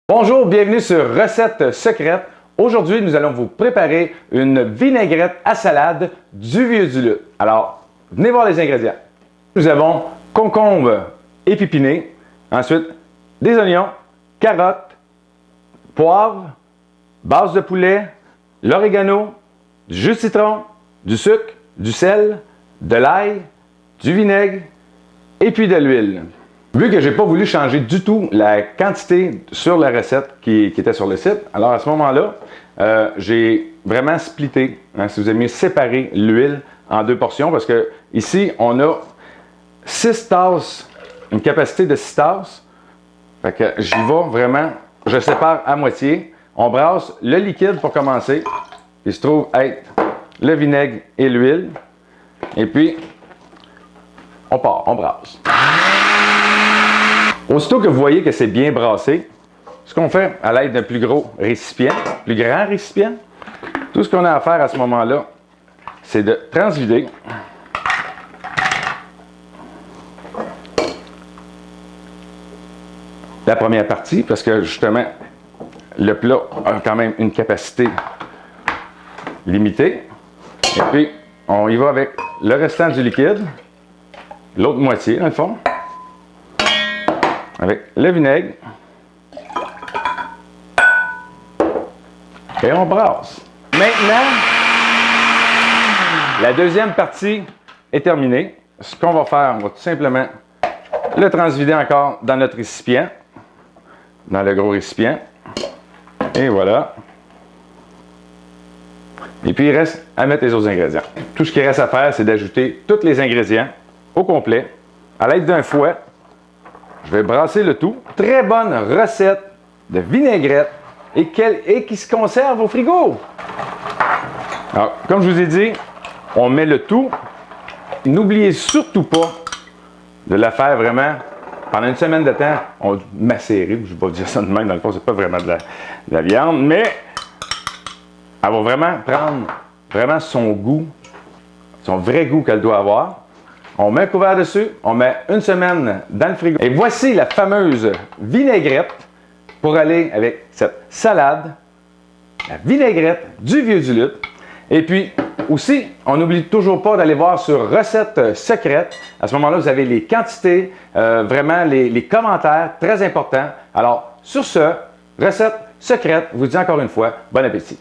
Bonjour, bienvenue sur Recette secrète. Aujourd'hui, nous allons vous préparer une vinaigrette à salade du vieux du luth. Alors, venez voir les ingrédients. Nous avons concombre épipiné, ensuite des oignons, carottes, poivre, base de poulet, l'orégano, du jus de citron, du sucre, du sel, de l'ail, du vinaigre et puis de l'huile. Vu que je n'ai pas voulu changer du tout la quantité sur la recette qui était sur le site, alors à ce moment-là, j'ai vraiment splitté, si vous aimez, séparé l'huile en deux portions parce que ici, on a 6 tasses, une capacité de 6 tasses. Fait que j'y vais vraiment, je sépare à moitié. On brasse le liquide pour commencer, qui se trouve être le vinaigre et l'huile. Et puis, on part, on brasse. Aussitôt que vous voyez que c'est bien brassé, ce qu'on fait à l'aide d'un plus gros récipient, plus grand récipient, tout ce qu'on a à faire à ce moment-là, c'est de transvider la première partie, parce que justement, le plat a quand même une capacité limitée. Et puis, on y va avec le restant du liquide, l'autre moitié dans le fond, avec le vinaigre. Et on brasse. Maintenant, la deuxième partie est terminée. Ce qu'on va faire, on va tout simplement le transvider encore dans notre récipient, dans le gros récipient. Et voilà. Et puis, il reste à mettre les autres ingrédients. Tout ce qu'il reste à faire, c'est d'ajouter tous les ingrédients au complet à l'aide d'un fouet. Je vais brasser le tout. Très bonne recette de vinaigrette et qui se conserve au frigo. Alors, comme je vous ai dit, on met le tout. N'oubliez surtout pas de la faire vraiment pendant une semaine de temps. On va macérer, je vais pas dire ça de même, dans le fond, c'est pas vraiment de la viande, mais elle va vraiment prendre son goût, son vrai goût qu'elle doit avoir. On met un couvert dessus, on met une semaine dans le frigo. Et voici la fameuse vinaigrette pour aller avec cette salade, la vinaigrette du vieux du luth. Et puis aussi, on n'oublie toujours pas d'aller voir sur Recette secrète. À ce moment-là, vous avez les quantités, vraiment les commentaires, très importants. Alors, sur ce, Recette secrète, je vous dis encore une fois, bon appétit.